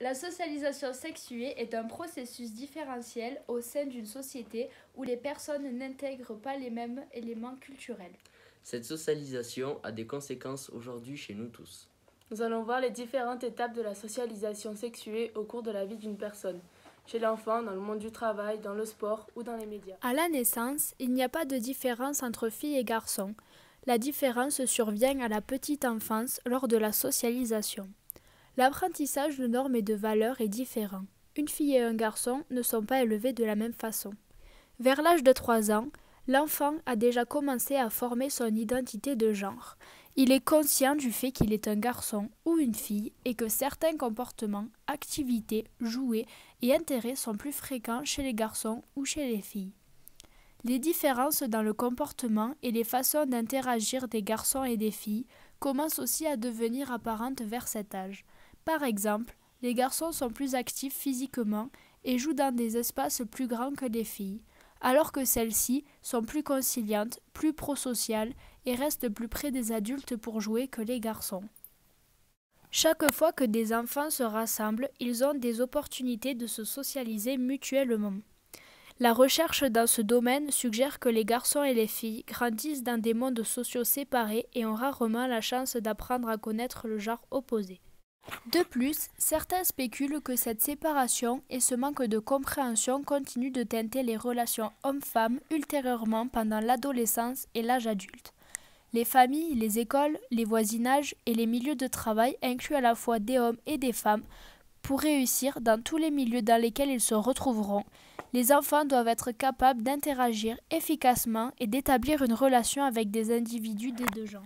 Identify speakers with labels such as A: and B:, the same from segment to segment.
A: La socialisation sexuée est un processus différentiel au sein d'une société où les personnes n'intègrent pas les mêmes éléments culturels.
B: Cette socialisation a des conséquences aujourd'hui chez nous tous.
C: Nous allons voir les différentes étapes de la socialisation sexuée au cours de la vie d'une personne. Chez l'enfant, dans le monde du travail, dans le sport ou dans les médias.
A: À la naissance, il n'y a pas de différence entre filles et garçons. La différence survient à la petite enfance lors de la socialisation. L'apprentissage de normes et de valeurs est différent. Une fille et un garçon ne sont pas élevés de la même façon. Vers l'âge de 3 ans, l'enfant a déjà commencé à former son identité de genre. Il est conscient du fait qu'il est un garçon ou une fille et que certains comportements, activités, jouets et intérêts sont plus fréquents chez les garçons ou chez les filles. Les différences dans le comportement et les façons d'interagir des garçons et des filles commencent aussi à devenir apparentes vers cet âge. Par exemple, les garçons sont plus actifs physiquement et jouent dans des espaces plus grands que les filles, alors que celles-ci sont plus conciliantes, plus prosociales et restent plus près des adultes pour jouer que les garçons. Chaque fois que des enfants se rassemblent, ils ont des opportunités de se socialiser mutuellement. La recherche dans ce domaine suggère que les garçons et les filles grandissent dans des mondes sociaux séparés et ont rarement la chance d'apprendre à connaître le genre opposé. De plus, certains spéculent que cette séparation et ce manque de compréhension continuent de teinter les relations hommes-femmes ultérieurement pendant l'adolescence et l'âge adulte. Les familles, les écoles, les voisinages et les milieux de travail incluent à la fois des hommes et des femmes. Pour réussir dans tous les milieux dans lesquels ils se retrouveront, les enfants doivent être capables d'interagir efficacement et d'établir une relation avec des individus des deux genres.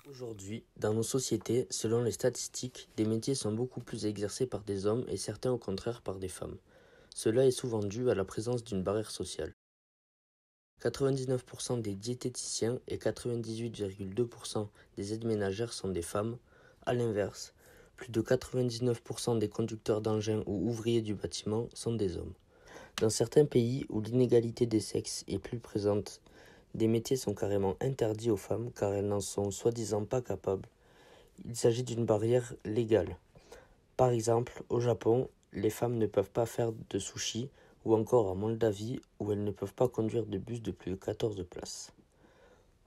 B: Aujourd'hui, dans nos sociétés, selon les statistiques, des métiers sont beaucoup plus exercés par des hommes et certains au contraire par des femmes. Cela est souvent dû à la présence d'une barrière sociale. 99% des diététiciens et 98,2% des aides-ménagères sont des femmes. A l'inverse, plus de 99% des conducteurs d'engins ou ouvriers du bâtiment sont des hommes. Dans certains pays où l'inégalité des sexes est plus présente, des métiers sont carrément interdits aux femmes car elles n'en sont soi-disant pas capables. Il s'agit d'une barrière légale. Par exemple, au Japon, les femmes ne peuvent pas faire de sushi ou encore en Moldavie où elles ne peuvent pas conduire de bus de plus de 14 places.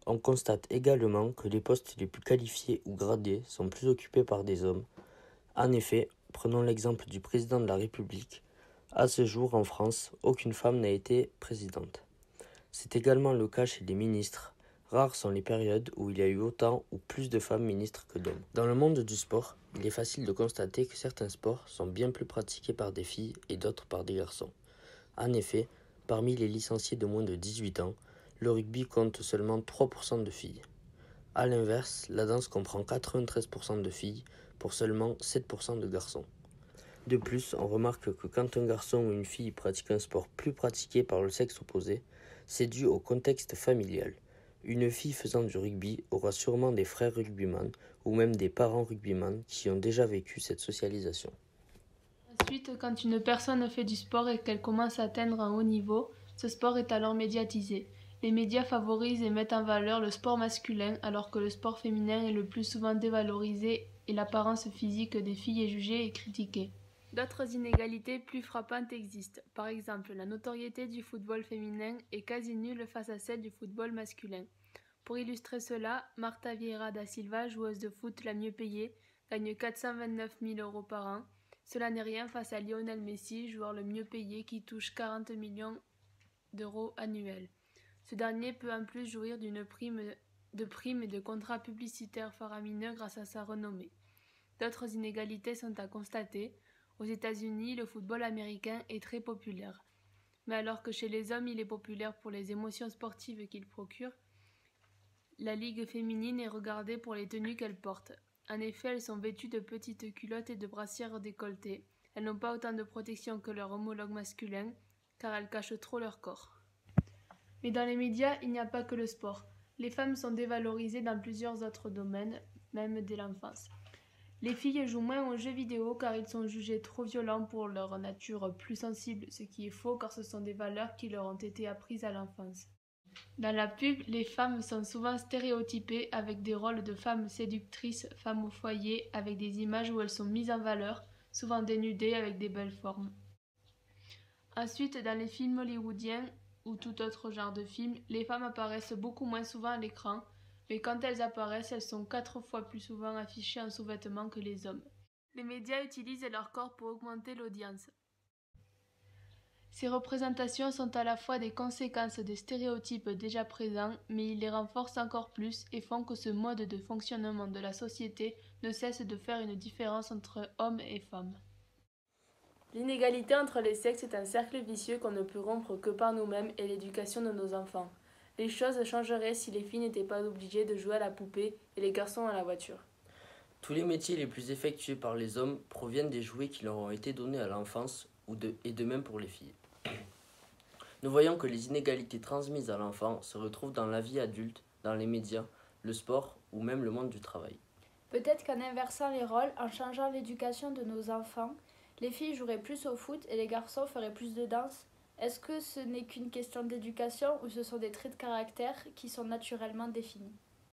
B: On constate également que les postes les plus qualifiés ou gradés sont plus occupés par des hommes. En effet, prenons l'exemple du président de la République. À ce jour, en France, aucune femme n'a été présidente. C'est également le cas chez les ministres. Rares sont les périodes où il y a eu autant ou plus de femmes ministres que d'hommes. Dans le monde du sport, il est facile de constater que certains sports sont bien plus pratiqués par des filles et d'autres par des garçons. En effet, parmi les licenciés de moins de 18 ans, le rugby compte seulement 3% de filles. A l'inverse, la danse comprend 93% de filles pour seulement 7% de garçons. De plus, on remarque que quand un garçon ou une fille pratique un sport plus pratiqué par le sexe opposé, c'est dû au contexte familial. Une fille faisant du rugby aura sûrement des frères rugbyman ou même des parents rugbyman qui ont déjà vécu cette socialisation.
C: Ensuite, quand une personne fait du sport et qu'elle commence à atteindre un haut niveau, ce sport est alors médiatisé. Les médias favorisent et mettent en valeur le sport masculin alors que le sport féminin est le plus souvent dévalorisé et l'apparence physique des filles est jugée et critiquée. D'autres inégalités plus frappantes existent. Par exemple, la notoriété du football féminin est quasi nulle face à celle du football masculin. Pour illustrer cela, Marta Vieira da Silva, joueuse de foot la mieux payée, gagne 429 000 € par an. Cela n'est rien face à Lionel Messi, joueur le mieux payé qui touche 40 millions d'euros annuels. Ce dernier peut en plus jouir d'une prime et de contrats publicitaires faramineux grâce à sa renommée. D'autres inégalités sont à constater. Aux États-Unis, le football américain est très populaire. Mais alors que chez les hommes, il est populaire pour les émotions sportives qu'il procure, la ligue féminine est regardée pour les tenues qu'elle porte. En effet, elles sont vêtues de petites culottes et de brassières décolletées. Elles n'ont pas autant de protection que leur homologue masculin, car elles cachent trop leur corps. Mais dans les médias, il n'y a pas que le sport. Les femmes sont dévalorisées dans plusieurs autres domaines, même dès l'enfance. Les filles jouent moins aux jeux vidéo car ils sont jugés trop violents pour leur nature plus sensible, ce qui est faux car ce sont des valeurs qui leur ont été apprises à l'enfance. Dans la pub, les femmes sont souvent stéréotypées avec des rôles de femmes séductrices, femmes au foyer, avec des images où elles sont mises en valeur, souvent dénudées avec des belles formes. Ensuite, dans les films hollywoodiens ou tout autre genre de film, les femmes apparaissent beaucoup moins souvent à l'écran, mais quand elles apparaissent, elles sont 4 fois plus souvent affichées en sous-vêtements que les hommes. Les médias utilisent leur corps pour augmenter l'audience. Ces représentations sont à la fois des conséquences des stéréotypes déjà présents, mais ils les renforcent encore plus et font que ce mode de fonctionnement de la société ne cesse de faire une différence entre hommes et femmes. L'inégalité entre les sexes est un cercle vicieux qu'on ne peut rompre que par nous-mêmes et l'éducation de nos enfants. Les choses changeraient si les filles n'étaient pas obligées de jouer à la poupée et les garçons à la voiture.
B: Tous les métiers les plus effectués par les hommes proviennent des jouets qui leur ont été donnés à l'enfance et de même pour les filles. Nous voyons que les inégalités transmises à l'enfant se retrouvent dans la vie adulte, dans les médias, le sport ou même le monde du travail.
A: Peut-être qu'en inversant les rôles, en changeant l'éducation de nos enfants, les filles joueraient plus au foot et les garçons feraient plus de danse. Est-ce que ce n'est qu'une question d'éducation ou ce sont des traits de caractère qui sont naturellement définis ?